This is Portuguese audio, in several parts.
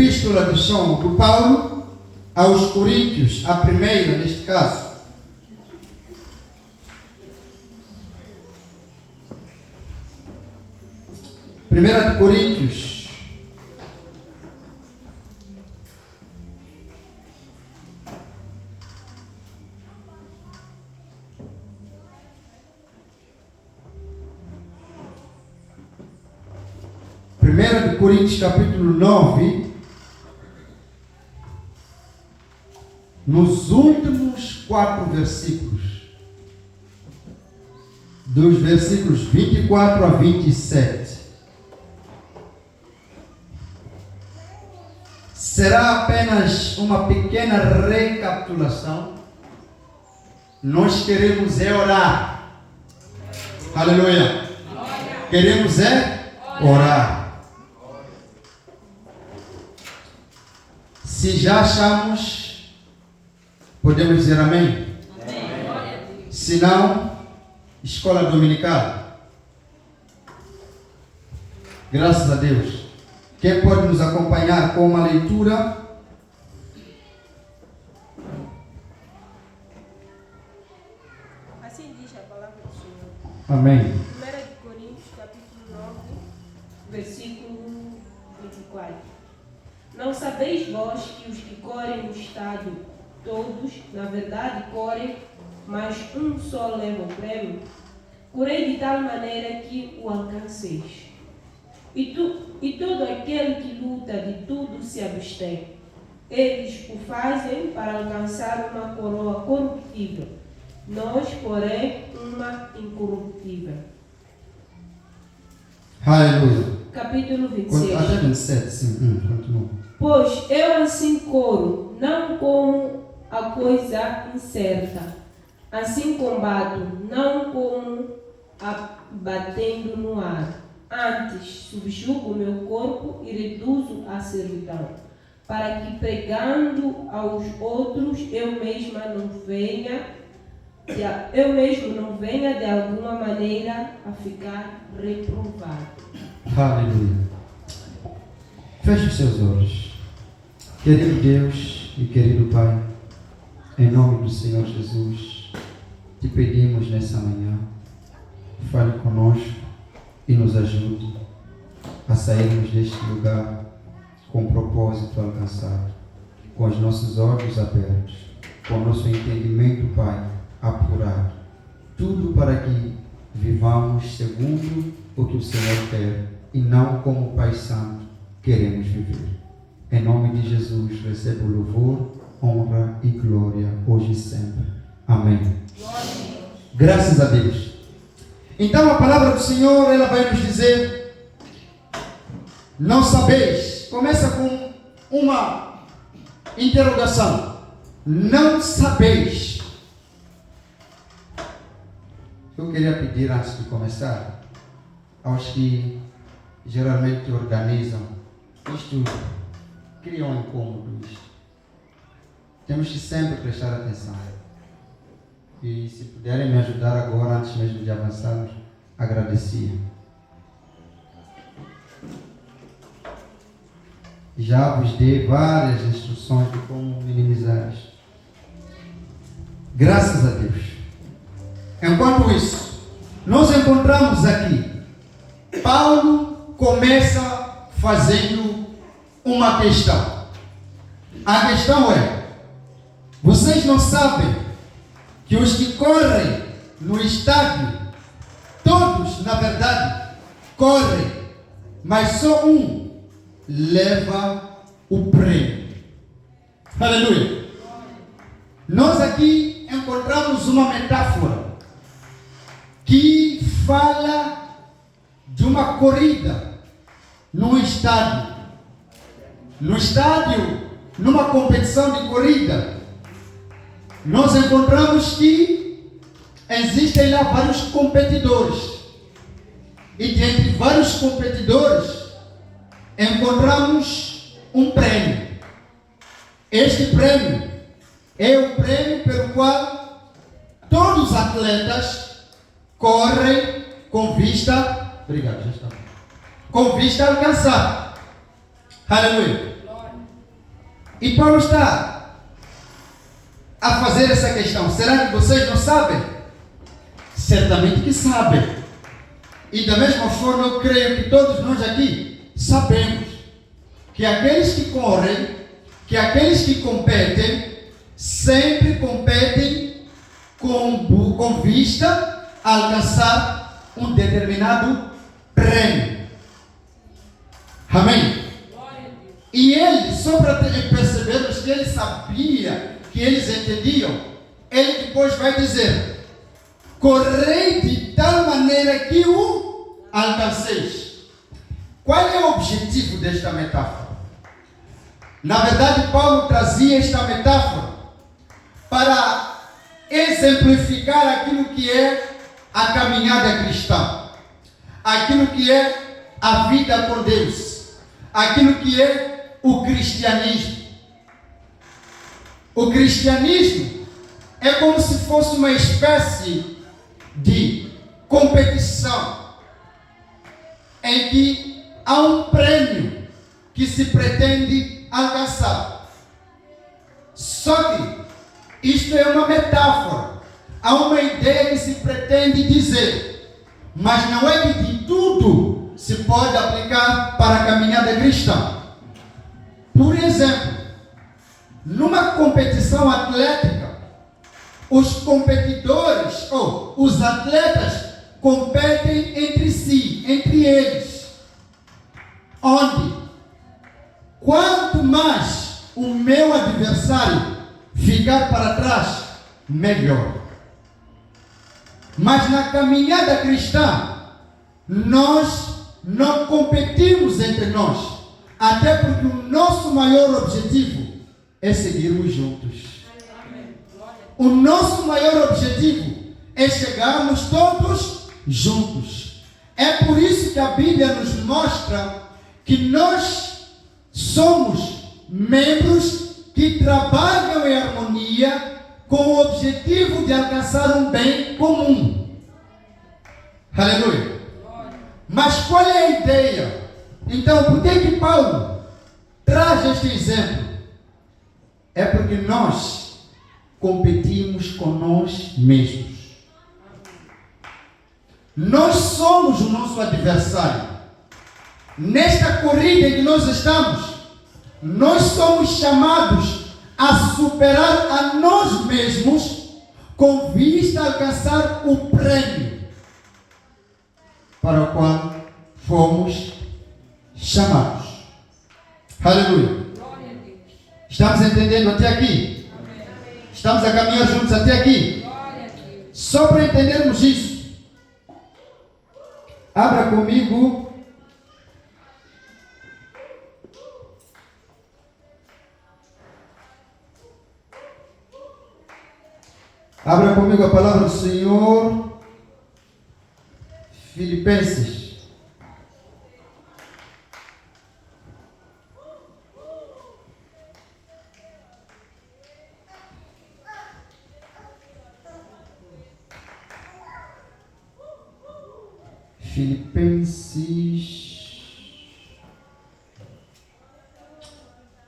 epístola do Paulo aos Coríntios, a primeira neste caso. Primeira de Coríntios. Primeira de Coríntios, capítulo 9, nos últimos 4 versículos, dos versículos 24 a 27. Será apenas uma pequena recapitulação. Nós queremos orar. Aleluia. Queremos orar. Se já achamos, podemos dizer amém? Amém. Se não, escola dominical. Graças a Deus. Quem pode nos acompanhar com uma leitura? Assim diz a palavra do Senhor. Amém. 1 Coríntios, capítulo 9, versículo 24. Não sabeis vós que os que correm no estado, todos, na verdade, correm, mas um só leva o prêmio? Correi de tal maneira que o alcanceis. E todo aquele que luta de tudo se abstém. Eles o fazem para alcançar uma coroa corruptível, nós, porém, uma incorruptível. Aleluia. Capítulo 26. Até 27, sim. Continua. Pois eu assim corro, não como a coisa incerta, assim combato, não como batendo no ar. Antes, subjugo o meu corpo e reduzo a servidão, para que pregando aos outros eu mesmo não venha de alguma maneira a ficar reprovado. Aleluia. Feche os seus olhos. Querido Deus e querido Pai, em nome do Senhor Jesus, te pedimos nessa manhã, fale conosco e nos ajude a sairmos deste lugar com um propósito alcançado, com os nossos olhos abertos, com o nosso entendimento, Pai, apurado. Tudo para que vivamos segundo o que o Senhor quer e não como o Pai Santo queremos viver. Em nome de Jesus, receba o louvor, honra e glória, hoje e sempre. Amém. Graças a Deus. Então a palavra do Senhor, ela vai nos dizer: não sabeis. Começa com uma interrogação. Não sabeis. Eu queria pedir, antes de começar, aos que geralmente organizam isto, criam um incômodo isto. Temos que sempre prestar atenção. E se puderem me ajudar agora, antes mesmo de avançarmos, agradecia. Já vos dei várias instruções de como minimizar isto. Graças a Deus. Enquanto isso, nós encontramos aqui, Paulo começa fazendo uma questão. A questão é: vocês não sabem que os que correm no estádio, todos, na verdade, correm, mas só um leva o prêmio. Aleluia. Nós aqui encontramos uma metáfora que fala de uma corrida num estádio. No estádio, numa competição de corrida, nós encontramos que existem lá vários competidores. E dentre vários competidores, encontramos um prêmio. Este prêmio é o prêmio pelo qual todos os atletas correm com vista, obrigado, já está, com vista a alcançar. Aleluia. E Paulo está a fazer essa questão. Será que vocês não sabem? Certamente que sabem. E da mesma forma eu creio que todos nós aqui sabemos que aqueles que correm, que aqueles que competem, sempre competem com vista a alcançar um determinado prêmio. Amém? E ele, só para percebermos que ele sabia, que eles entendiam, ele depois vai dizer: correi de tal maneira que o alcanceis. Qual é o objetivo desta metáfora? Na verdade, Paulo trazia esta metáfora para exemplificar aquilo que é a caminhada cristã, aquilo que é a vida com Deus, aquilo que é o cristianismo. O cristianismo é como se fosse uma espécie de competição em que há um prêmio que se pretende alcançar. Só que isto é uma metáfora, há uma ideia que se pretende dizer, mas não é que de tudo se pode aplicar para a caminhada cristã. Por exemplo, numa competição atlética, os competidores ou os atletas competem entre si, entre eles, onde quanto mais o meu adversário ficar para trás, melhor. Mas na caminhada cristã, nós não competimos entre nós, até porque o nosso maior objetivo é seguirmos juntos. O nosso maior objetivo é chegarmos todos juntos. É por isso que a Bíblia nos mostra que nós somos membros que trabalham em harmonia com o objetivo de alcançar um bem comum. Aleluia. Mas qual é a ideia? Então, por que Paulo traz este exemplo? É porque nós competimos com nós mesmos. Nós somos o nosso adversário. Nesta corrida em que nós estamos, nós somos chamados a superar a nós mesmos com vista a alcançar o prêmio para o qual fomos chamados. Aleluia. Estamos entendendo até aqui? Estamos a caminhar juntos até aqui? Só para entendermos isso, abra comigo a palavra do Senhor, Filipenses.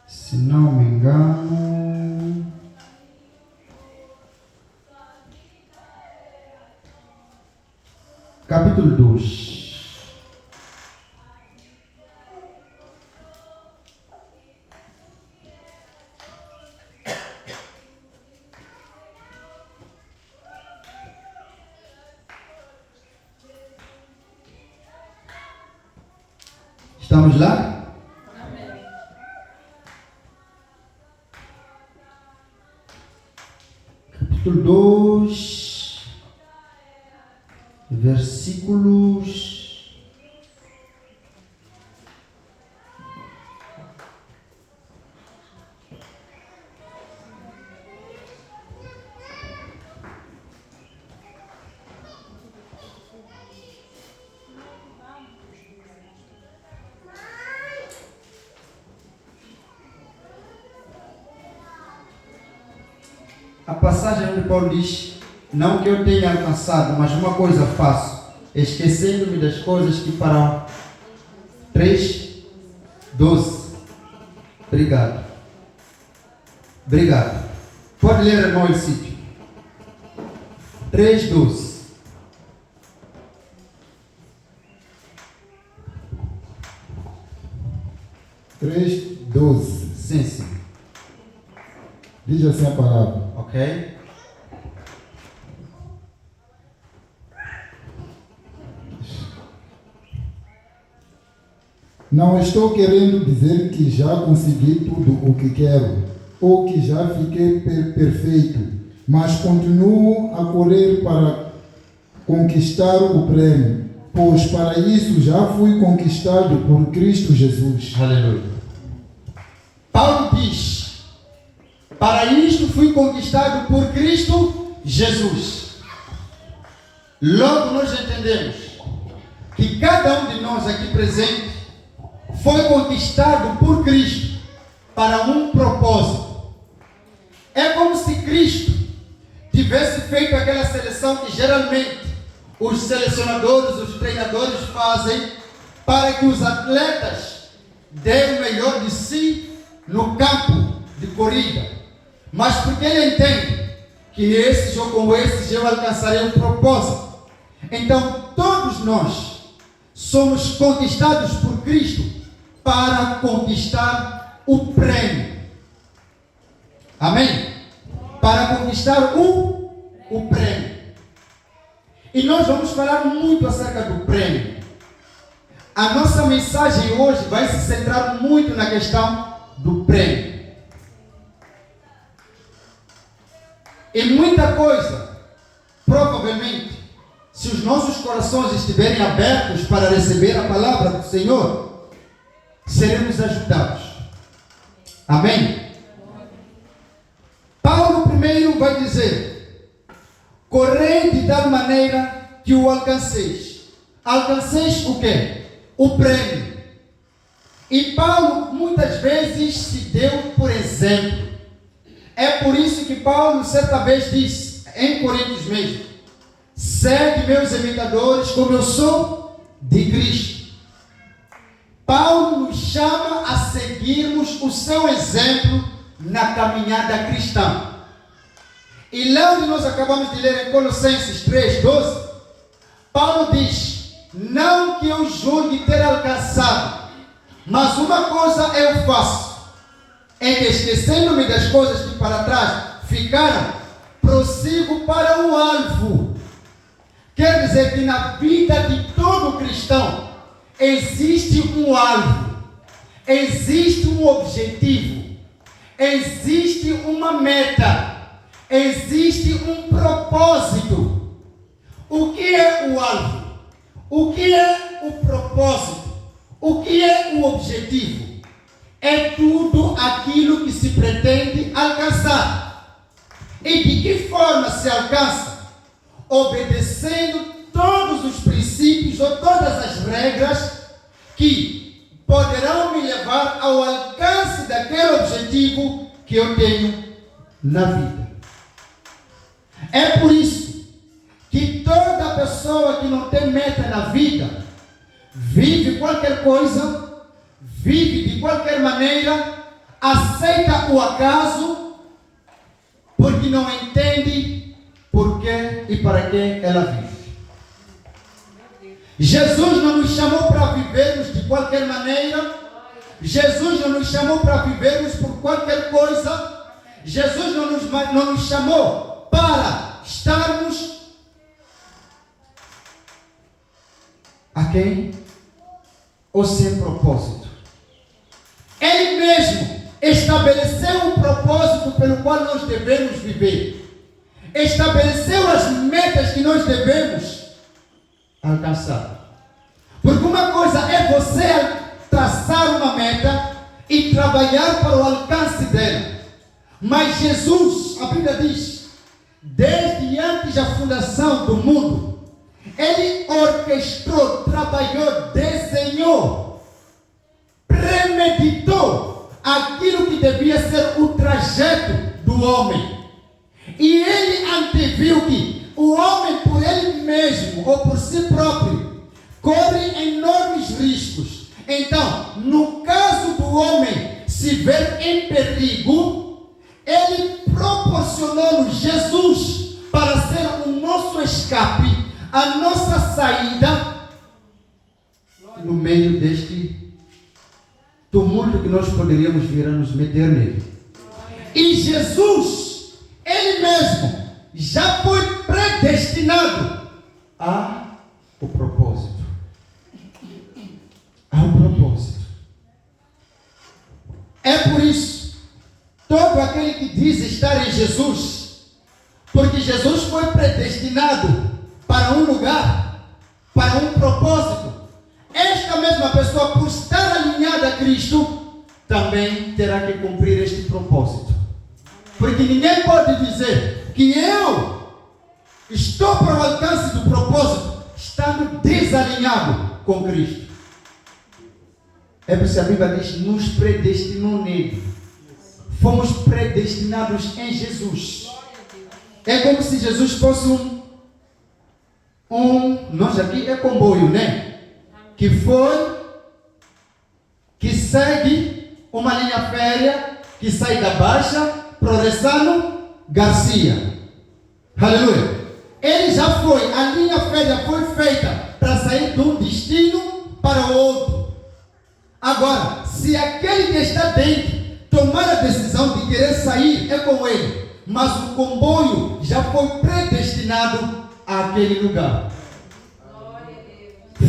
Se não me engano, capítulo 2. Estamos lá? Amém. Capítulo 2, versículos a passagem onde Paulo diz: não que eu tenha alcançado, mas uma coisa faço, esquecendo-me das coisas que para 3:12. Obrigado. Obrigado. Pode ler, irmão, esse sítio. 3:12. Sim, sim. Diz assim a palavra. Ok? Não estou querendo dizer que já consegui tudo o que quero, ou que já fiquei perfeito, mas continuo a correr para conquistar o prêmio, pois para isso já fui conquistado por Cristo Jesus. Aleluia. Paulo diz: para isto fui conquistado por Cristo Jesus. Logo nós entendemos que cada um de nós aqui presente foi conquistado por Cristo para um propósito. É como se Cristo tivesse feito aquela seleção que geralmente os selecionadores, os treinadores fazem para que os atletas deem o melhor de si no campo de corrida. Mas porque ele entende que esses ou com esses eu alcançarei um propósito. Então todos nós somos conquistados por Cristo para conquistar o prêmio. Amém? Para conquistar o prêmio. E nós vamos falar muito acerca do prêmio. A nossa mensagem hoje vai se centrar muito na questão do prêmio. E muita coisa, provavelmente, se os nossos corações estiverem abertos para receber a palavra do Senhor, seremos ajudados. Amém? Paulo primeiro vai dizer: correi de tal maneira que o alcanceis. Alcanceis o quê? O prêmio. E Paulo muitas vezes se deu por exemplo. É por isso que Paulo certa vez disse, em Coríntios mesmo: segue meus imitadores como eu sou de Cristo. Paulo nos chama a seguirmos o seu exemplo na caminhada cristã. E lá onde nós acabamos de ler em Colossenses 3:12, Paulo diz: não que eu julgue ter alcançado, mas uma coisa eu faço, é que esquecendo-me das coisas que para trás ficaram, prossigo para o alvo. Quer dizer que na vida de todo cristão existe um alvo, existe um objetivo, existe uma meta, existe um propósito. O que é o alvo? O que é o propósito? O que é o objetivo? É tudo aquilo que se pretende alcançar. E de que forma se alcança? Obedecendo todos os princípios ou todas as regras que poderão me levar ao alcance daquele objetivo que eu tenho na vida. É por isso que toda pessoa que não tem meta na vida vive qualquer coisa, vive de qualquer maneira, aceita o acaso, porque não entende por que e para que ela vive. Jesus não nos chamou para vivermos de qualquer maneira. Jesus não nos chamou para vivermos por qualquer coisa. Jesus não nos chamou para estarmos a quem? Ou sem propósito. Ele mesmo estabeleceu um propósito pelo qual nós devemos viver. Estabeleceu as metas que nós devemos alcançar. Porque uma coisa é você traçar uma meta e trabalhar para o alcance dela. Mas Jesus, a Bíblia diz, desde antes da fundação do mundo, Ele orquestrou, trabalhou, desenhou, premeditou aquilo que devia ser o trajeto do homem. E Ele anteviu que o homem por ele mesmo ou por si próprio corre enormes riscos. Então, no caso do homem se ver em perigo, Ele proporcionou-nos Jesus para ser o nosso escape, a nossa saída no meio deste tumulto que nós poderíamos vir a nos meter nele. E Jesus, Ele mesmo, já foi predestinado Há o propósito. Há um propósito. É por isso, todo aquele que diz estar em Jesus, porque Jesus foi predestinado para um lugar, para um propósito, esta mesma pessoa, por estar alinhada a Cristo, Também terá que cumprir este propósito. porque ninguém pode dizer que eu estou para o alcance do propósito, estando desalinhado Com Cristo. É por isso que a Bíblia diz: nos predestinou nele. Fomos predestinados em Jesus. É como se Jesus fosse nós aqui é comboio, né? Que segue uma linha férrea que sai da Baixa, Progressano, Garcia. Aleluia. Ele já foi, a linha férrea foi feita para sair de um destino para o outro. Agora, se aquele que está dentro tomar a decisão de querer sair, é com ele. Mas o comboio já foi predestinado àquele lugar.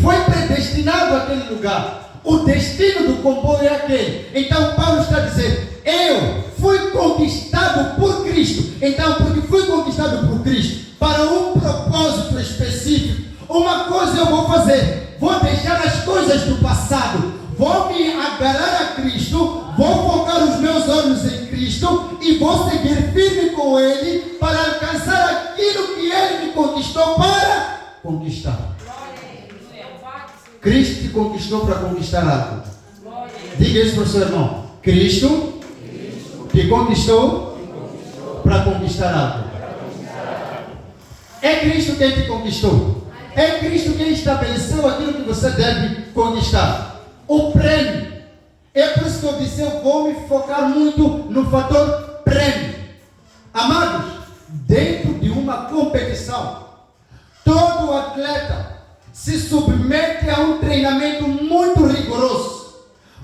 Foi predestinado àquele lugar. O destino do comboio é aquele. Então Paulo está dizendo: eu fui conquistado por Cristo. Então, porque fui conquistado por Cristo para um propósito específico, uma coisa eu vou fazer: vou deixar as coisas do passado, vou me agarrar a Cristo, vou focar os meus olhos em Cristo e vou seguir firme com Ele para alcançar aquilo que Ele me conquistou para Conquistar. Cristo te conquistou para conquistar algo. Diga isso para o seu irmão. Cristo te conquistou para conquistar algo. É Cristo quem te conquistou. É Cristo quem estabeleceu aquilo que você deve conquistar. O prêmio. É por isso que eu disse: eu vou me focar muito no fator prêmio. Amados, dentro de uma competição, todo atleta se submete a um treinamento muito rigoroso.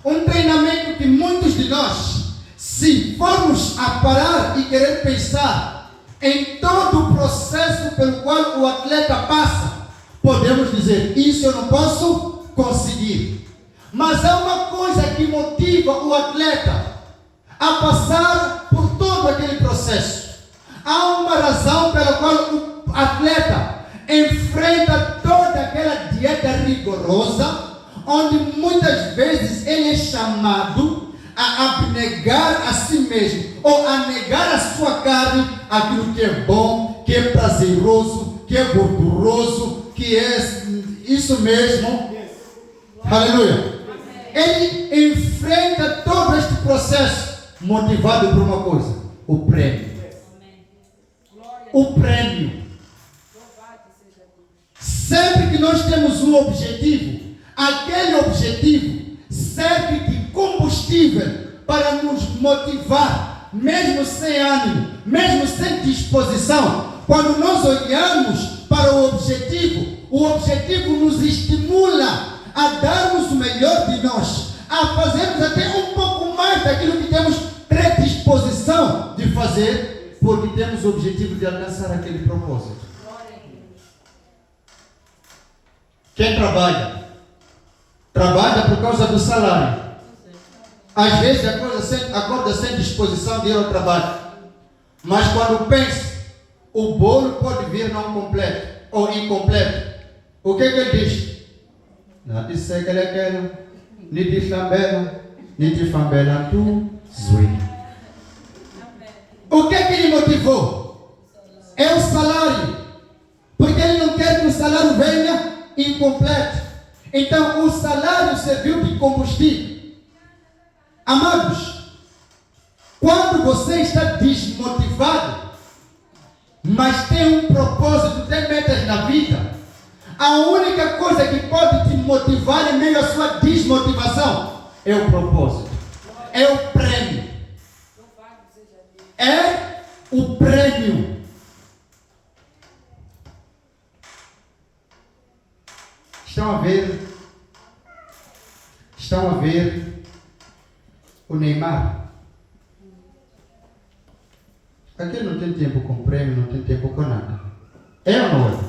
Um treinamento que muitos de nós, se formos a parar e querer pensar em todo o processo pelo qual o atleta passa, podemos dizer: isso eu não posso conseguir. Mas há uma coisa que motiva o atleta a passar por todo aquele processo. Há uma razão pela qual o atleta enfrenta toda aquela dieta rigorosa, onde muitas vezes ele é chamado a abnegar a si mesmo, ou a negar a sua carne, aquilo que é bom, que é prazeroso, que é gorduroso, que é isso mesmo. Aleluia. Ele enfrenta todo este processo motivado por uma coisa: o prêmio. O prêmio. Sempre que nós temos um objetivo, aquele objetivo serve de combustível para nos motivar, mesmo sem ânimo, mesmo sem disposição. Quando nós olhamos para o objetivo nos estimula a darmos o melhor de nós, a fazermos até um pouco mais daquilo que temos predisposição de fazer, porque temos o objetivo de alcançar aquele propósito. Quem trabalha por causa do salário. Às vezes acorda sem disposição de ir ao trabalho. Mas quando pensa, o bolo pode vir não completo ou incompleto. O que ele diz? Não te sei que ele quer, nem te chambela, nem te chambela tu, zui. O que ele motivou? É o salário. Porque ele não quer que o salário venha incompleto. Então o salário serviu de combustível. Amados, quando você está desmotivado, mas tem um propósito, tem metas na vida, a única coisa que pode te motivar em meio à sua desmotivação é o propósito, é o prêmio, é o prêmio. Estão a ver o Neymar? Aquele não tem tempo com prêmio, não tem tempo com nada. É ou não é?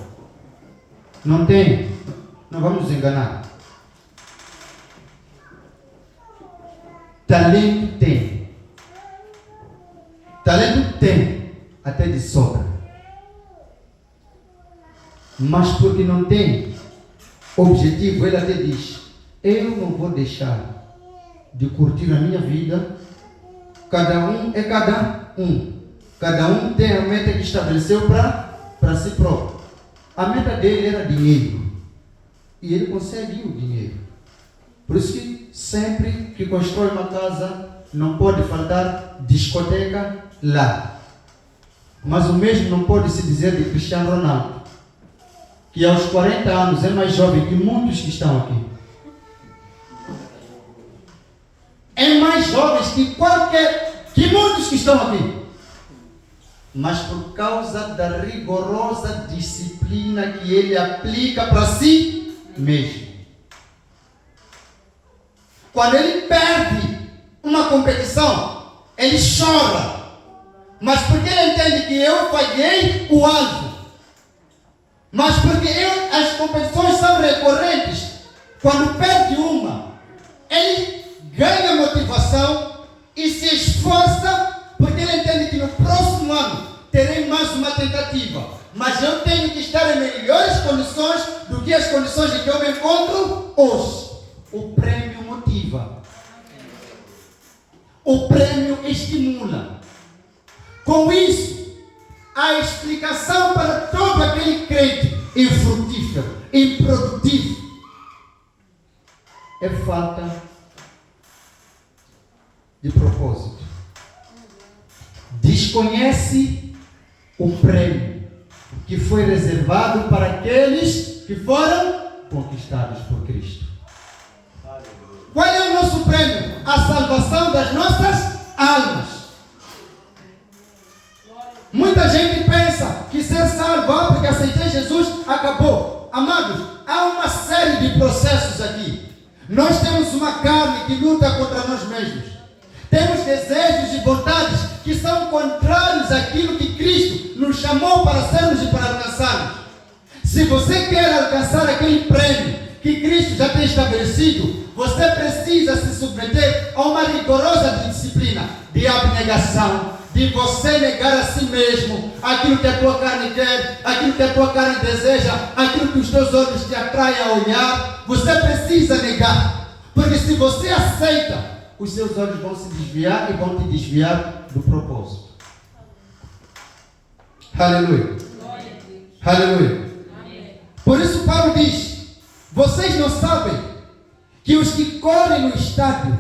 Não tem. Não vamos nos enganar. Talento tem. Talento tem. Até de sobra. Mas porque não tem objetivo, ele até diz: eu não vou deixar de curtir a minha vida. Cada um é cada um. Cada um tem a meta que estabeleceu para si próprio. A meta dele era dinheiro. E ele conseguiu o dinheiro. Por isso que sempre que constrói uma casa, não pode faltar discoteca lá. Mas o mesmo não pode se dizer de Cristiano Ronaldo, que aos 40 anos é mais jovem que muitos que estão aqui. É mais jovens que muitos que estão aqui. Mas por causa da rigorosa disciplina que ele aplica para si mesmo. Quando ele perde uma competição, ele chora. Mas porque ele entende que eu falhei o alvo. Mas porque as competições são recorrentes. Quando perde uma, ele ganha motivação e se esforça, porque ele entende que no próximo ano terei mais uma tentativa. Mas eu tenho que estar em melhores condições do que as condições em que eu me encontro hoje. O prêmio motiva. O prêmio estimula. Com isso, a explicação para todo aquele crente infrutífero, improdutivo, é falta de propósito. Desconhece o prêmio que foi reservado para aqueles que foram conquistados por Cristo. Qual é o nosso prêmio? A salvação das nossas almas. Muita gente pensa que ser salvo, porque aceitei Jesus, acabou. Amados, há uma série de processos aqui. Nós temos uma carne que luta contra nós mesmos. Temos desejos e vontades que são contrários àquilo que Cristo nos chamou para sermos e para alcançarmos. Se você quer alcançar aquele prêmio que Cristo já tem estabelecido, você precisa se submeter a uma rigorosa disciplina de abnegação, de você negar a si mesmo aquilo que a tua carne quer, aquilo que a tua carne deseja, aquilo que os teus olhos te atraem a olhar. Você precisa negar, porque se você aceita, os seus olhos vão se desviar e vão te desviar do propósito. Aleluia. Aleluia. Por isso Paulo diz: vocês não sabem que os que correm no estádio,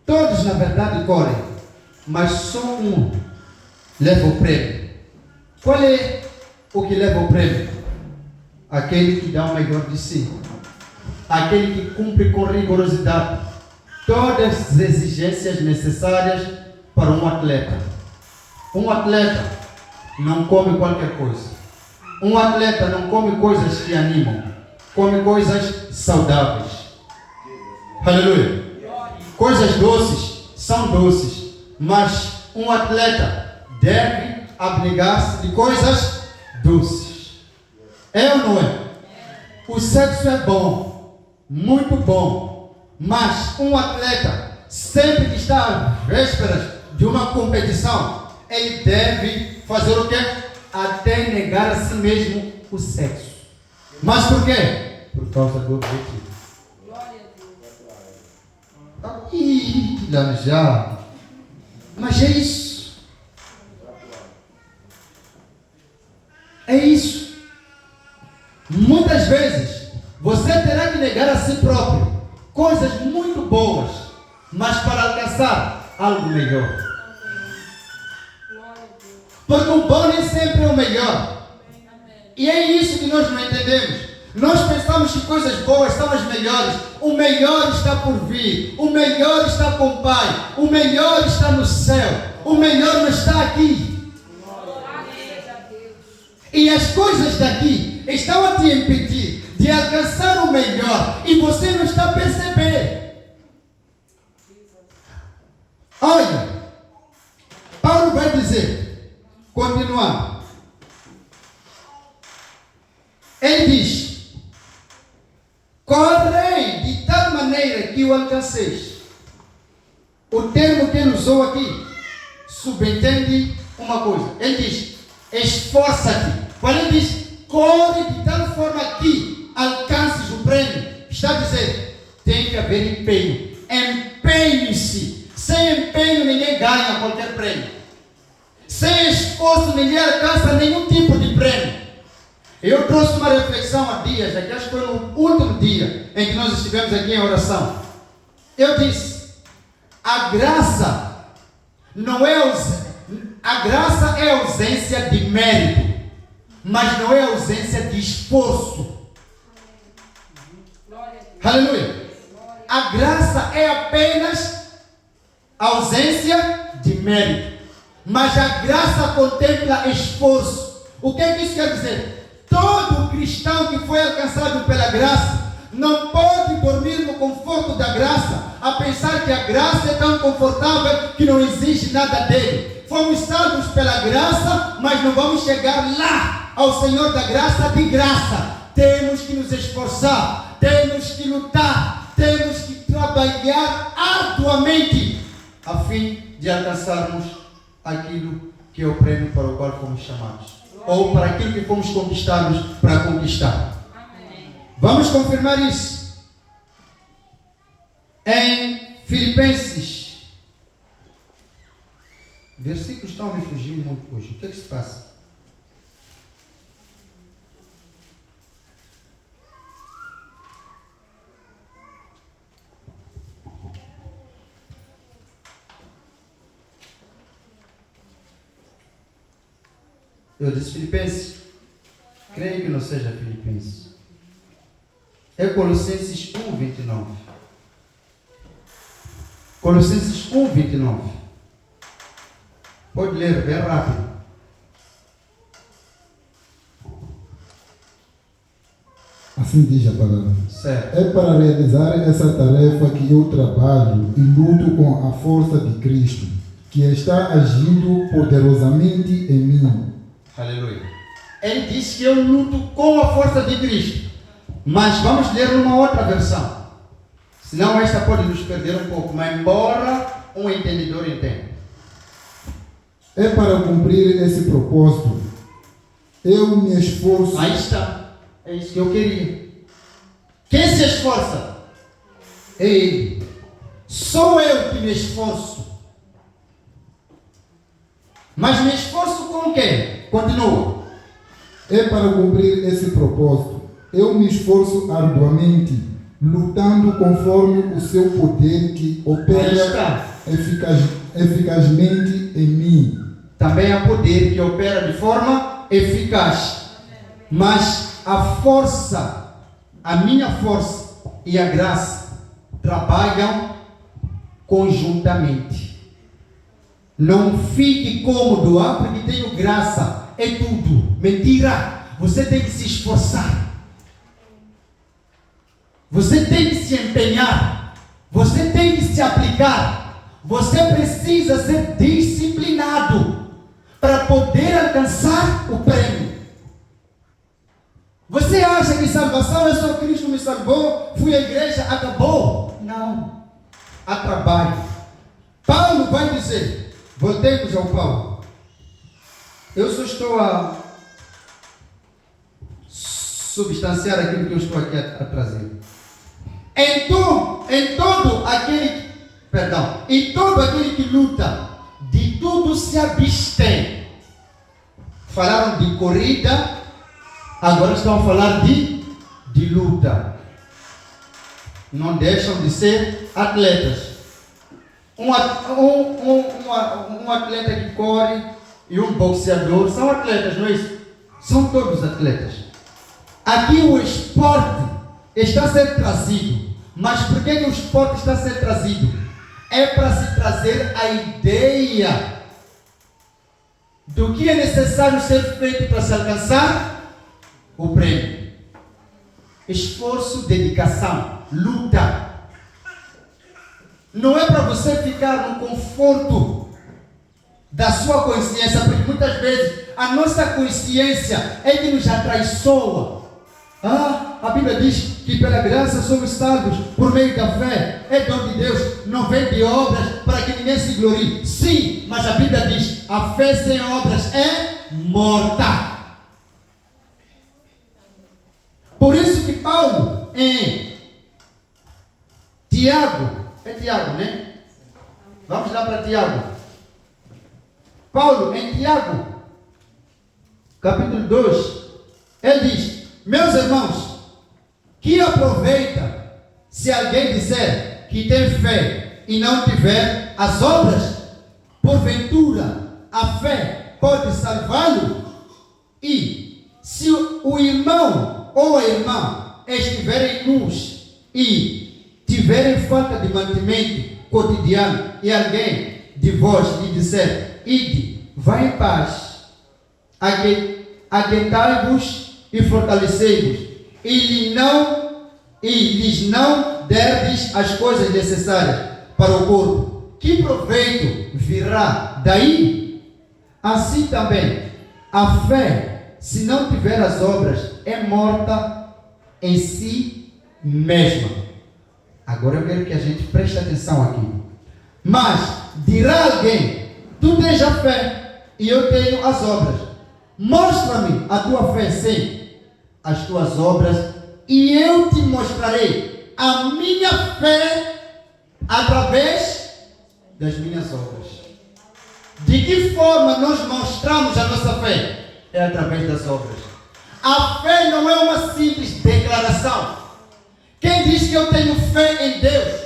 todos na verdade correm, mas só um leva o prêmio. Qual é o que leva o prêmio? Aquele que dá o melhor de si. Aquele que cumpre com rigorosidade todas as exigências necessárias para um atleta. Um atleta não come qualquer coisa. Um atleta não come coisas que animam. Come coisas saudáveis. Aleluia. Coisas doces são doces, mas um atleta deve abnegar-se de coisas doces. É ou não é? O sexo é bom, muito bom. Mas um atleta, sempre que está às vésperas de uma competição, ele deve fazer o quê? Até negar a si mesmo o sexo. Mas por quê? Por causa do objetivo. Ih, já. Mas é isso. É isso. Muitas vezes, você terá que negar a si próprio coisas muito boas, mas para alcançar algo melhor. Porque o bom nem sempre é o melhor. E é isso que nós não entendemos. Nós pensamos que coisas boas são as melhores. O melhor está por vir. O melhor está com o Pai. O melhor está no céu. O melhor não está aqui. E as coisas daqui estão a te impedir de alcançar o melhor e você não está a perceber. Olha, Paulo vai dizer, continuando. Ele diz: correi de tal maneira que o alcanceis. O termo que ele usou aqui subentende uma coisa. Ele diz: esforça-te. Quando ele diz corre de tal forma que alcances o prêmio, está a dizer, tem que haver empenho. Empenhe-se. Sem empenho ninguém ganha qualquer prêmio. Sem esforço ninguém alcança nenhum tipo de prêmio. Eu trouxe uma reflexão há dias, acho que foi no último dia em que nós estivemos aqui em oração. Eu disse: a graça não é a graça é ausência de mérito, mas não é ausência de esforço. Aleluia. A graça é apenas ausência de mérito, mas a graça contempla esforço. O que é que isso quer dizer? Todo cristão que foi alcançado pela graça não pode dormir no conforto da graça, a pensar que a graça é tão confortável que não exige nada dele. Fomos salvos pela graça, mas não vamos chegar lá ao Senhor da graça de graça. Temos que nos esforçar, temos que lutar, temos que trabalhar arduamente a fim de alcançarmos aquilo que é o prêmio para o qual fomos chamados, ou para aquilo que fomos conquistados para conquistar. Amém. Vamos confirmar isso em Filipenses. Versículos estão me fugindo muito hoje. O que é que se passa? Eu disse Filipenses. Creio que não seja Filipenses. É Colossenses 1:29. Colossenses 1:29. Pode ler bem rápido. Assim diz a palavra. Certo. É para realizar essa tarefa que eu trabalho e luto com a força de Cristo, que está agindo poderosamente em mim. Aleluia. Ele diz que eu luto com a força de Cristo. Mas vamos ler numa outra versão. Senão esta pode nos perder um pouco. Mas embora um entendedor entenda. É para cumprir esse propósito. Eu me esforço. Aí está. É isso que eu queria. Quem se esforça? Ele. Sou eu que me esforço. Mas me esforço com quem? Continua. É para cumprir esse propósito. Eu me esforço arduamente, lutando conforme o seu poder que opera eficazmente em mim. Também há poder que opera de forma eficaz. Mas a força, a minha força e a graça trabalham conjuntamente. Não fique cômodo, porque tenho graça, é tudo. Mentira. Você tem que se esforçar. Você tem que se empenhar. Você tem que se aplicar. Você precisa ser disciplinado para poder alcançar o prêmio. Você acha que salvação é só Cristo me salvou, fui à igreja, acabou? Não. Há trabalho. Paulo vai dizer, voltemos ao Paulo. Eu só estou a substanciar aquilo que eu estou aqui a trazer. Em todo aquele que luta, de tudo se abstém. Falaram de corrida, agora estão a falar de luta. Não deixam de ser atletas. Um atleta que corre e um boxeador são atletas, não é isso? São todos atletas. Aqui o esporte está a ser trazido. Mas por que o esporte está a ser trazido? É para se trazer a ideia do que é necessário ser feito para se alcançar o prêmio. Esforço, dedicação, luta. Não é para você ficar no conforto da sua consciência, porque muitas vezes a nossa consciência é que nos atraiçoa. A Bíblia diz que pela graça somos salvos por meio da fé. É dom de Deus, não vem de obras para que ninguém se glorie. Sim, mas a Bíblia diz: a fé sem obras é morta. Por isso que Paulo em Tiago, é Tiago, né? Vamos lá para Tiago. Paulo em Tiago, capítulo 2, ele diz: meus irmãos, que aproveita se alguém disser que tem fé e não tiver as obras? Porventura, a fé pode salvá-lo? E se o irmão ou a irmã estiverem nus e tiverem falta de mantimento cotidiano, e alguém de vós lhe disser: ide, vá em paz, aquietai-vos e fortalecei-vos, e lhes não derdes as coisas necessárias para o corpo, que proveito virá daí? Assim também, a fé, se não tiver as obras, é morta em si mesma. Agora eu quero que a gente preste atenção aqui. Mas dirá alguém: tu tens a fé e eu tenho as obras. Mostra-me a tua fé sem as tuas obras, e eu te mostrarei a minha fé através das minhas obras. De que forma nós mostramos a nossa fé? É através das obras. A fé não é uma simples declaração. Quem diz que eu tenho fé em Deus,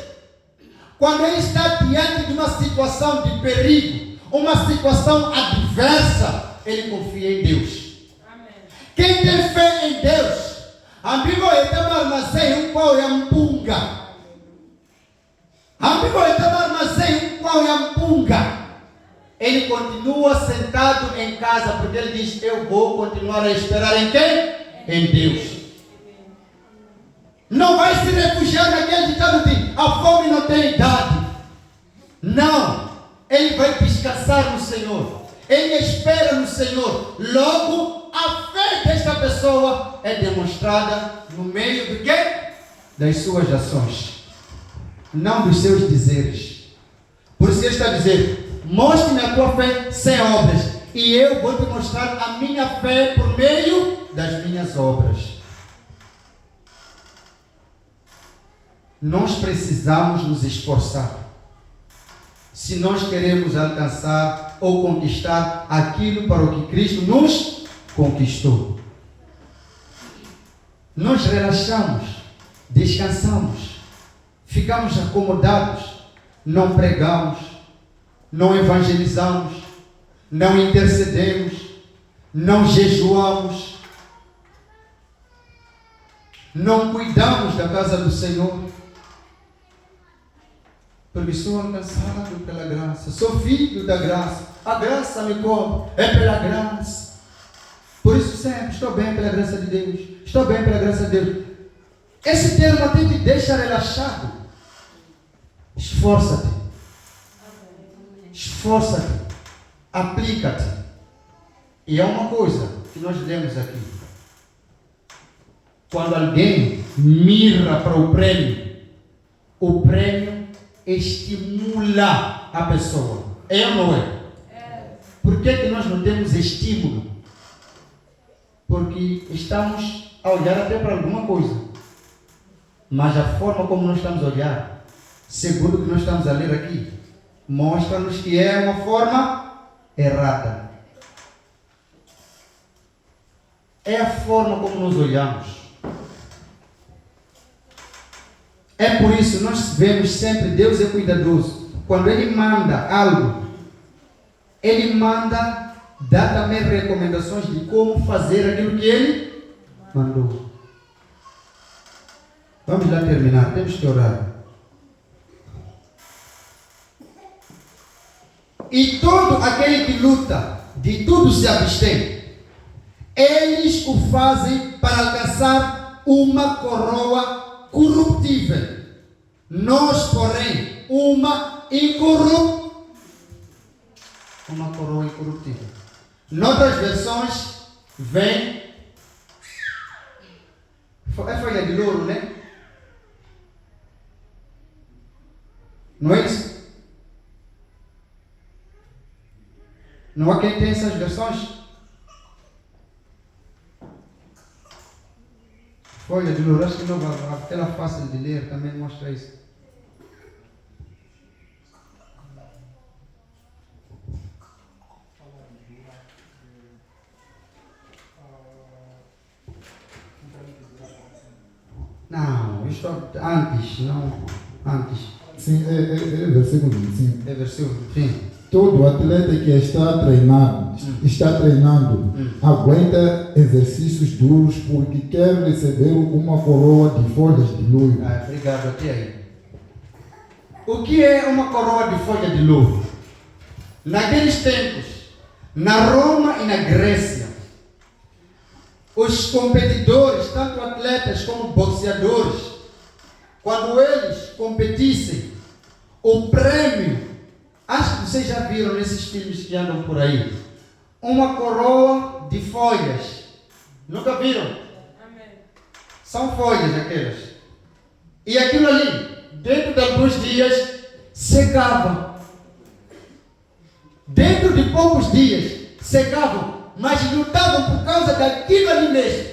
quando ele está diante de uma situação de perigo, uma situação adversa, ele confia em Deus. Amém. Quem tem fé em Deus, amigo, ele tem um armazém, um pau e um punga. Amigo, ele tem um armazém, um pau e um punga. Ele continua sentado em casa, porque ele diz: eu vou continuar a esperar em quem? Em Deus. Não vai se refugiar naquele ditado de a fome não tem idade. Não, ele vai descansar no Senhor. Ele espera no Senhor. Logo, a fé desta pessoa é demonstrada no meio do quê? Das suas ações, não dos seus dizeres. Por isso ele está dizendo: mostre-me a tua fé sem obras, e eu vou te mostrar a minha fé por meio das minhas obras. Nós precisamos nos esforçar se nós queremos alcançar ou conquistar aquilo para o que Cristo nos conquistou. Nós relaxamos, descansamos, ficamos acomodados, não pregamos, não evangelizamos, não intercedemos, não jejuamos, não cuidamos da casa do Senhor. Porque sou alcançado pela graça, sou filho da graça, a graça me cobre, é pela graça. Por isso sempre estou bem pela graça de Deus, estou bem pela graça de Deus. Esse termo até te deixa relaxado. Esforça-te, esforça-te, aplica-te. E é uma coisa que nós lemos aqui: quando alguém mira para o prêmio estimula a pessoa. É ou não é? Por que nós não temos estímulo? Porque estamos a olhar até para alguma coisa, mas a forma como nós estamos a olhar, segundo o que nós estamos a ler aqui, mostra-nos que é uma forma errada. É a forma como nós olhamos. É por isso nós vemos sempre Deus é cuidadoso. Quando Ele manda algo, Ele manda dar também recomendações de como fazer aquilo que Ele mandou. Vamos lá terminar, temos que orar. E todo aquele que luta de tudo se abstêm. Eles o fazem para alcançar uma coroa corruptível. Nós, porém, uma coroa incorruptível. Noutras versões, vem... É folha de louro, né? Não é isso? Não há quem tem essas versões? Folha de louro, acho que não, aquela fácil de ler também mostra isso. Não, isto antes, não antes. Sim, é versículo 25. É versículo, sim. Todo atleta que está treinando, aguenta exercícios duros porque quer receber uma coroa de folhas de louro. Obrigado, até aí. O que é uma coroa de folha de louro? Naqueles tempos, na Roma e na Grécia, os competidores, tanto atletas como boxeadores, quando eles competissem, o prêmio, acho que vocês já viram nesses filmes que andam por aí, uma coroa de folhas. Nunca viram? Amém. São folhas aquelas. E aquilo ali, dentro de alguns dias, secava. Dentro de poucos dias, secavam, mas lutavam por causa daquilo ali mesmo.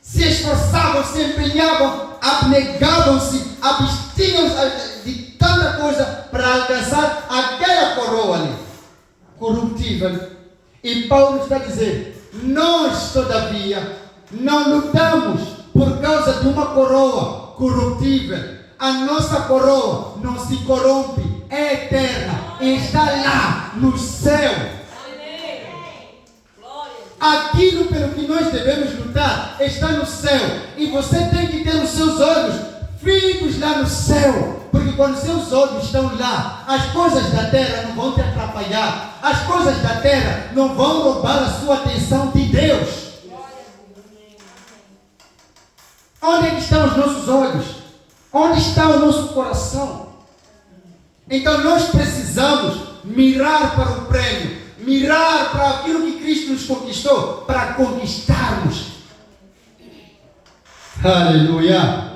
Se esforçavam, se empenhavam, abnegavam-se, abstinham-se de tanta coisa para alcançar aquela coroa ali, corruptível. E Paulo está dizendo, nós todavia não lutamos por causa de uma coroa corruptível. A nossa coroa não se corrompe, é eterna e está lá no céu. Aquilo pelo que nós devemos lutar está no céu. E você tem que ter os seus olhos fitos lá no céu. Porque quando seus olhos estão lá, as coisas da terra não vão te atrapalhar. As coisas da terra não vão roubar a sua atenção de Deus. Onde é que estão os nossos olhos? Onde está o nosso coração? Então nós precisamos mirar para o prêmio. Mirar para aquilo que Cristo nos conquistou, para conquistarmos. Aleluia.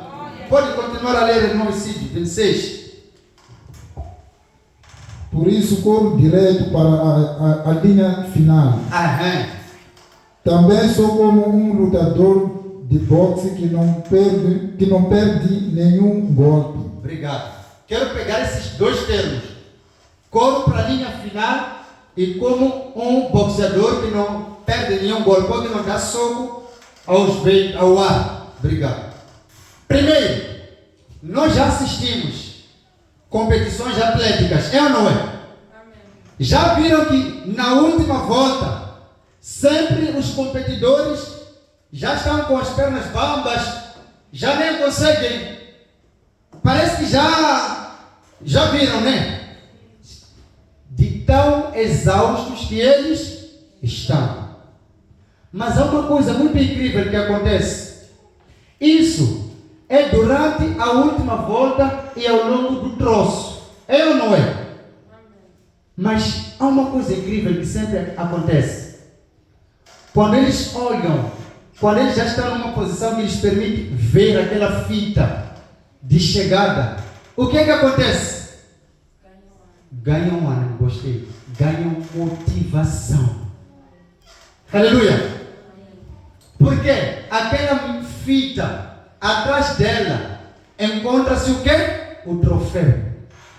Pode continuar a ler no versículo 26. Por isso, corro direto para a linha final. Também sou como um lutador de boxe que não perde nenhum golpe. Obrigado. Quero pegar esses dois termos. Corro para a linha final. E como um boxeador que não perde nenhum golpe, que não dá soco ao ar. Obrigado. Primeiro, nós já assistimos competições atléticas, é ou não é? Amém. Já viram que na última volta, sempre os competidores já estão com as pernas bambas, já nem conseguem. Parece que já viram, né? De tão exaustos que eles estão. Mas há uma coisa muito incrível que acontece. Isso é durante a última volta e ao longo do troço. É ou não é? Mas há uma coisa incrível que sempre acontece. Quando eles olham, quando eles já estão numa posição que lhes permite ver aquela fita de chegada, o que é que acontece? Ganham ânimo, gostei. Ganham motivação. Aleluia. Porque aquela fita, atrás dela, encontra-se o quê? O troféu.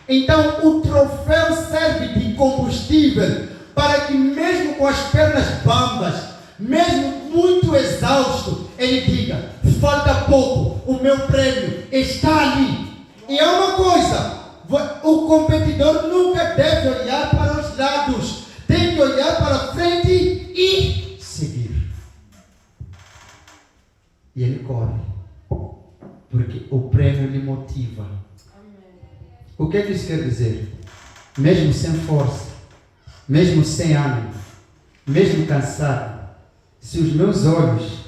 Então, o troféu serve de combustível para que mesmo com as pernas bambas, mesmo muito exausto, ele diga, falta pouco, o meu prêmio está ali. E é uma coisa, o competidor nunca deve olhar para os lados, tem que olhar para frente e seguir. E ele corre, porque o prêmio lhe motiva. Amém. O que é que isso quer dizer? Mesmo sem força, mesmo sem ânimo, mesmo cansado, se os meus olhos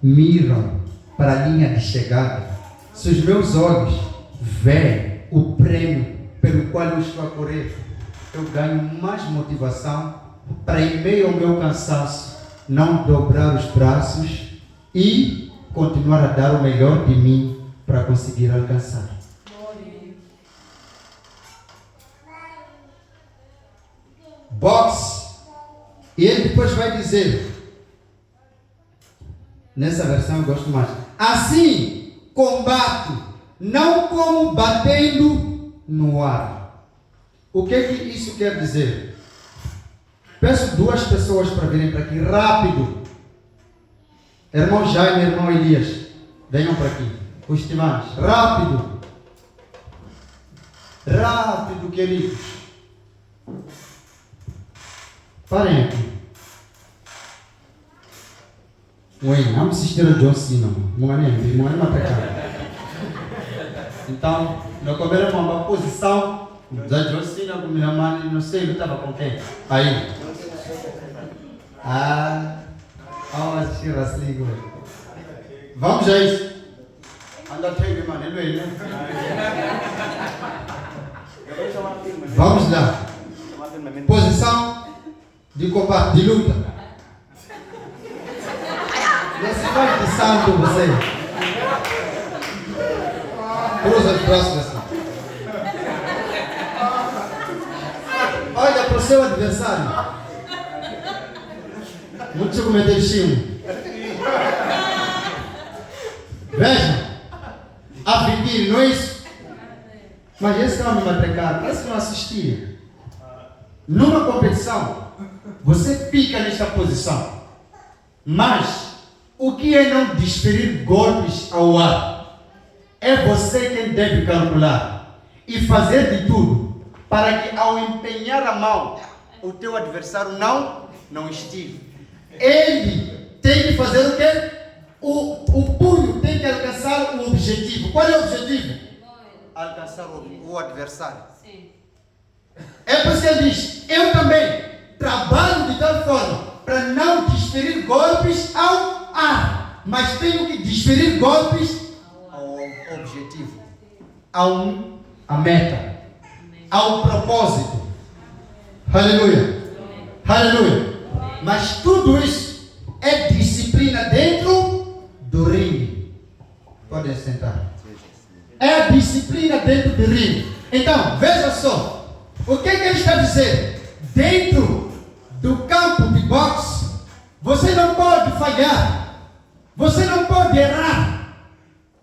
miram para a linha de chegada, se os meus olhos veem o prêmio pelo qual eu estou a correr, eu ganho mais motivação para, em meio ao meu cansaço, não dobrar os braços e continuar a dar o melhor de mim para conseguir alcançar. Boxe. E ele depois vai dizer, nessa versão eu gosto mais, assim combato, não como batendo no ar. O que isso quer dizer? Peço 2 pessoas para virem para aqui, rápido. Irmão Jaime e irmão Elias, venham para aqui. Os estimados, rápido. Rápido, queridos. Parem aqui. Oi, não assistir a John Cena. Não é matar. Então, nós começamos uma posição da John Cena com minha mãe, não sei, ele estava com quem? Aí. Vamos assistir assim. Vamos a isso. Anda até mano, ele né? Vamos lá. Posição de combate, de luta. Você vai de santo, você. Cruza os braços assim. Olha para o seu adversário. Não te cometer chimo. Veja. A pedir, não é isso? Mas esse não me matracar, parece que não assistia. Numa competição, você fica nesta posição. Mas, o que é não desferir golpes ao ar? É você quem deve calcular e fazer de tudo para que ao empenhar a mão, o teu adversário não estive. Ele tem que fazer o quê? O punho tem que alcançar o objetivo. Qual é o objetivo? Alcançar o adversário. Sim. É por isso que ele diz, eu também trabalho de tal forma para não desferir golpes ao ar, mas tenho que desferir golpes ao objetivo, à meta, ao propósito. Aleluia. Aleluia. Mas tudo isso é disciplina dentro do ringue. Podem sentar. É a disciplina dentro do ringue. Então, veja só. O que ele está dizendo? Dentro do campo de boxe, você não pode falhar. Você não pode errar.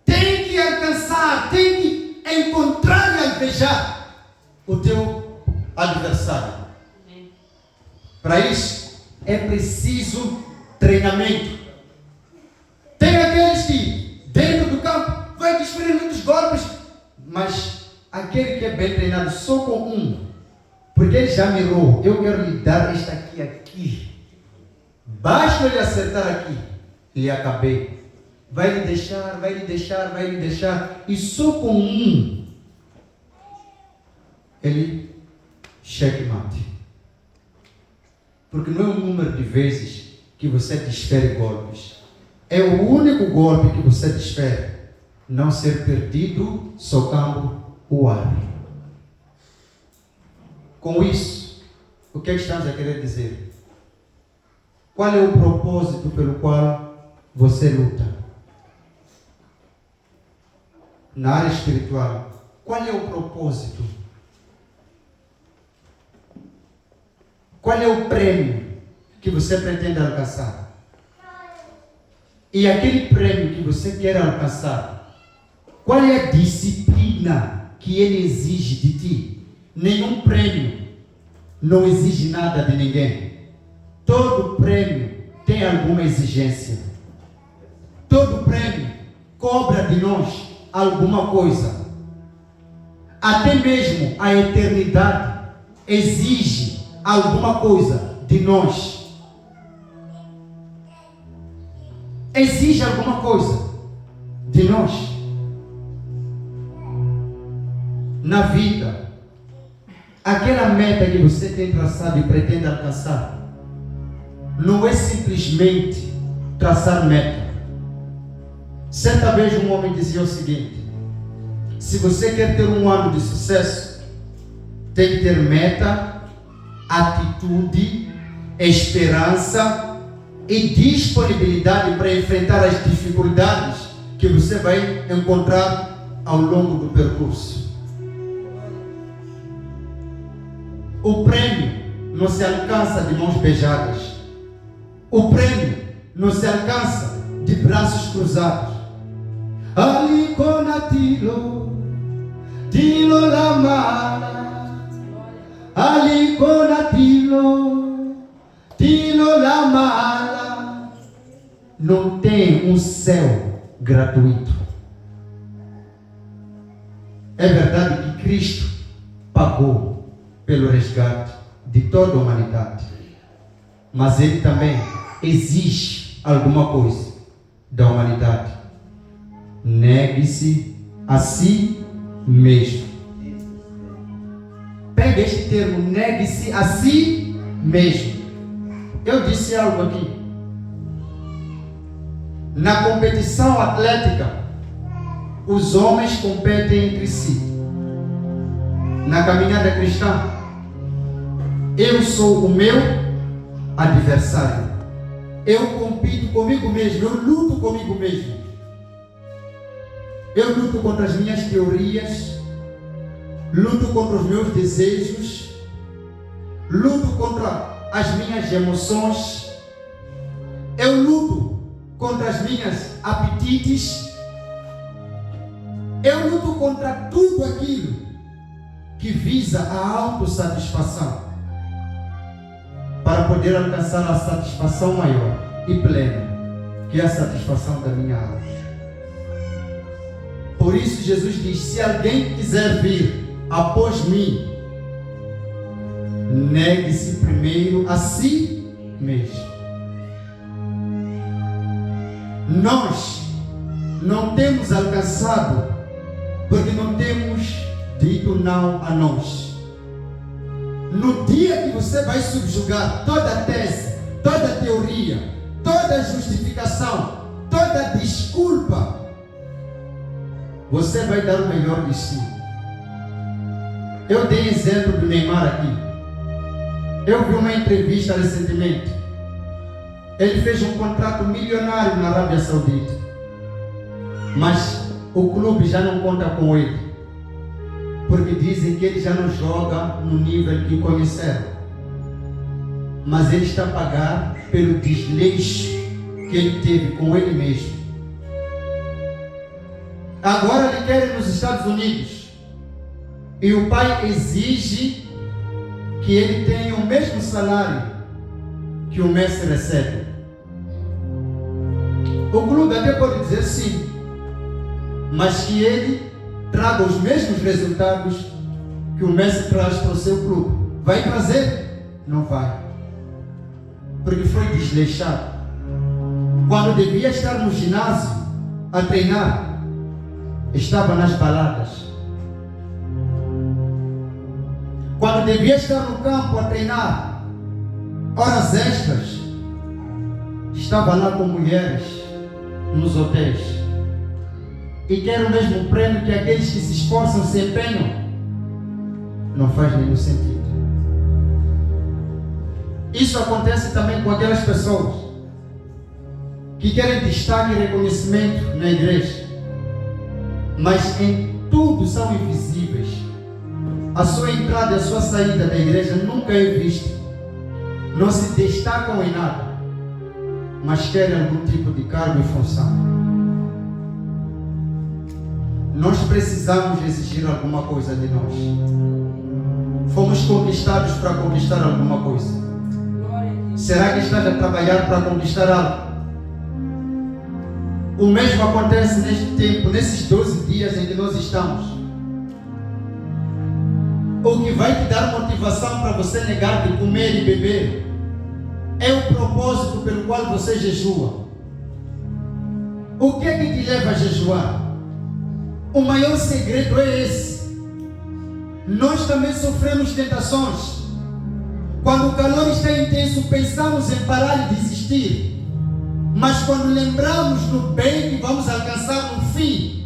Tem que alcançar, tem que encontrar e alvejar o teu adversário. Para isso, é preciso treinamento. Tem aqueles que, dentro do campo, vai desferir muitos golpes, mas aquele que é bem treinado só com um, porque ele já mirou, eu quero lhe dar esta aqui. Basta ele acertar aqui, e acabei. Vai lhe deixar, e só com um, ele checkmate. Porque não é o número de vezes que você desfere golpes. É o único golpe que você desfere. Não ser perdido socando o ar. Com isso, o que estamos a querer dizer? Qual é o propósito pelo qual você luta? Na área espiritual, qual é o propósito? Qual é o prêmio que você pretende alcançar? E aquele prêmio que você quer alcançar, qual é a disciplina que ele exige de ti? Nenhum prêmio não exige nada de ninguém. Todo prêmio tem alguma exigência. Todo prêmio cobra de nós alguma coisa. Até mesmo a eternidade exige alguma coisa de nós. Exige alguma coisa de nós. Na vida, aquela meta que você tem traçado e pretende alcançar, não é simplesmente traçar meta. Certa vez um homem dizia o seguinte: se você quer ter um ano de sucesso, tem que ter meta, atitude, esperança e disponibilidade para enfrentar as dificuldades que você vai encontrar ao longo do percurso. O prêmio não se alcança de mãos beijadas. O prêmio não se alcança de braços cruzados. Ali conatilo, tilo lama. Ali conatilo, tilo lama. Não tem um céu gratuito. É verdade que Cristo pagou pelo resgate de toda a humanidade, mas Ele também exige alguma coisa da humanidade. Negue-se a si mesmo. Pega este termo, negue-se a si mesmo. Eu disse algo aqui. Na competição atlética, os homens competem entre si. Na caminhada cristã, eu sou o meu adversário. Eu compito comigo mesmo, eu luto comigo mesmo. Eu luto contra as minhas teorias, luto contra os meus desejos, luto contra as minhas emoções, eu luto contra as minhas apetites, eu luto contra tudo aquilo que visa a autossatisfação, para poder alcançar a satisfação maior e plena, que é a satisfação da minha alma. Por isso Jesus diz: se alguém quiser vir após mim, negue-se primeiro a si mesmo. Nós não temos alcançado porque não temos dito não a nós. No dia que você vai subjugar toda a tese, toda a teoria, toda a justificação, toda a desculpa, você vai dar o melhor de si. Eu dei exemplo do Neymar aqui. Eu vi uma entrevista recentemente. Ele fez um contrato milionário na Arábia Saudita, mas o clube já não conta com ele, porque dizem que ele já não joga no nível que conheceram. Mas ele está a pagar pelo desleixo que ele teve com ele mesmo. Agora ele quer ir nos Estados Unidos e o pai exige que ele tenha o mesmo salário que o Messi recebe. O clube até pode dizer sim, mas que ele traga os mesmos resultados que o Messi traz para o seu clube. Vai trazer? Não vai, porque foi desleixado. Quando devia estar no ginásio a treinar, estava nas baladas. Quando devia estar no campo a treinar, horas extras, estava lá com mulheres nos hotéis. E quer o mesmo prêmio que aqueles que se esforçam, se empenham. Não faz nenhum sentido. Isso acontece também com aquelas pessoas que querem destaque e reconhecimento na igreja, mas em tudo são invisíveis. A sua entrada e a sua saída da igreja nunca é vista. Não se destacam em nada, mas querem algum tipo de cargo e função. Nós precisamos exigir alguma coisa de nós. Fomos conquistados para conquistar alguma coisa. Será que estás a trabalhar para conquistar algo? O mesmo acontece neste tempo, nesses 12 dias em que nós estamos. O que vai te dar motivação para você negar de comer e beber é o propósito pelo qual você jejua. O que é que te leva a jejuar? O maior segredo é esse. Nós também sofremos tentações. Quando o calor está intenso, pensamos em parar e desistir. Mas quando lembramos do bem que vamos alcançar no fim,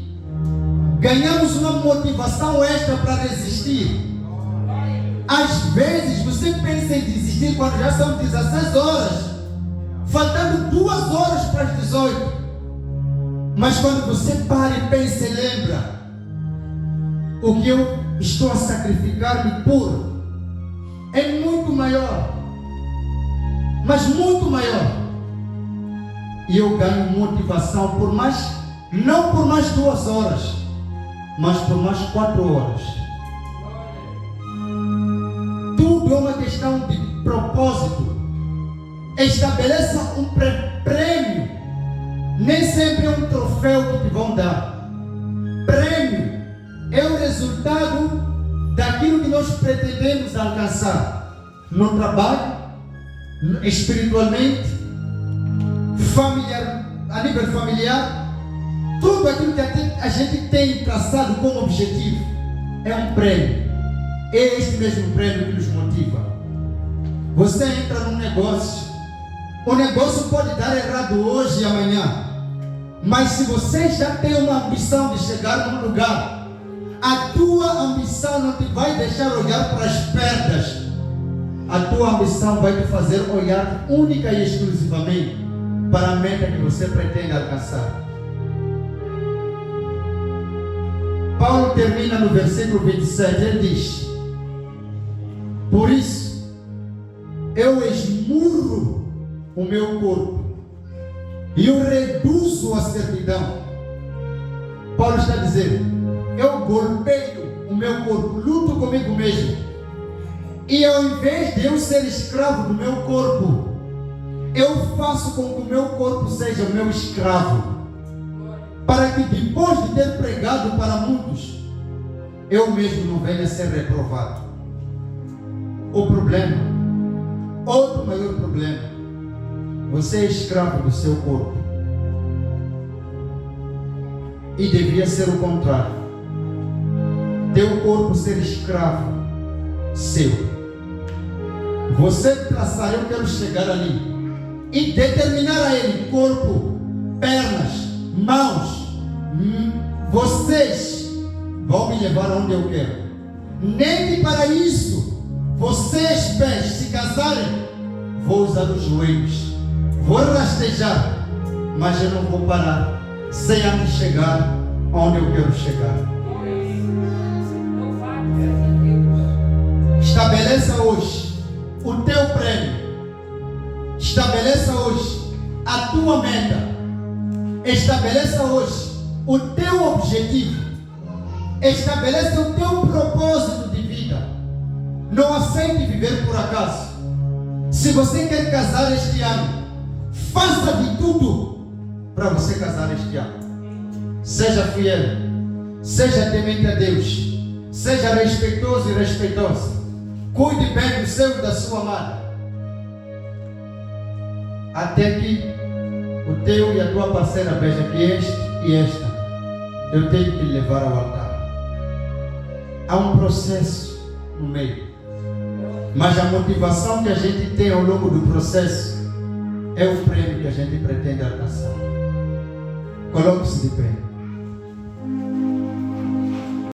ganhamos uma motivação extra para resistir. Às vezes você pensa em desistir quando já são 16 horas, faltando 2 horas para as 18. Mas quando você para e pensa e lembra, o que eu estou a sacrificar-me por é muito maior, mas muito maior. E eu ganho motivação por mais, não por mais 2 horas, mas por mais 4 horas. Tudo é uma questão de propósito. Estabeleça um prêmio. Nem sempre é um troféu que te vão dar. Prêmio é o resultado daquilo que nós pretendemos alcançar no trabalho, espiritualmente, familiar, a nível familiar. Tudo aquilo que a gente tem traçado como objetivo é um prêmio. É este mesmo prêmio que nos motiva. Você entra num negócio, o negócio pode dar errado hoje e amanhã, mas se você já tem uma ambição de chegar num lugar, a tua ambição não te vai deixar olhar para as perdas. A tua ambição vai te fazer olhar única e exclusivamente para a meta que você pretende alcançar. Paulo termina no versículo 27, ele diz: por isso eu esmurro o meu corpo e o reduzo à servidão. Paulo está dizendo: eu golpeio o meu corpo, luto comigo mesmo, e ao invés de eu ser escravo do meu corpo, eu faço com que o meu corpo seja o meu escravo, para que depois de ter pregado para muitos, eu mesmo não venha a ser reprovado. O problema, outro maior problema, você é escravo do seu corpo, e devia ser o contrário. Teu corpo ser escravo seu. Você traçar, eu quero chegar ali, e determinar a ele: corpo, pernas, mãos, vocês vão me levar aonde eu quero. Nem que para isso, vocês pés, se casarem, vou usar os joelhos, vou rastejar, mas eu não vou parar sem antes chegar onde eu quero chegar. Estabeleça hoje o teu prêmio. Estabeleça hoje a tua meta. Estabeleça hoje o teu objetivo. Estabeleça o teu propósito de vida. Não aceite viver por acaso. Se você quer casar este ano, faça de tudo para você casar este ano. Seja fiel, seja temente a Deus, seja respeitoso e respeitosa. Cuide bem do seu e da sua amada, até que o teu e a tua parceira veja que este e esta eu tenho que levar ao altar. Há um processo no meio, mas a motivação que a gente tem ao longo do processo é o prêmio que a gente pretende alcançar. Coloque-se de pé.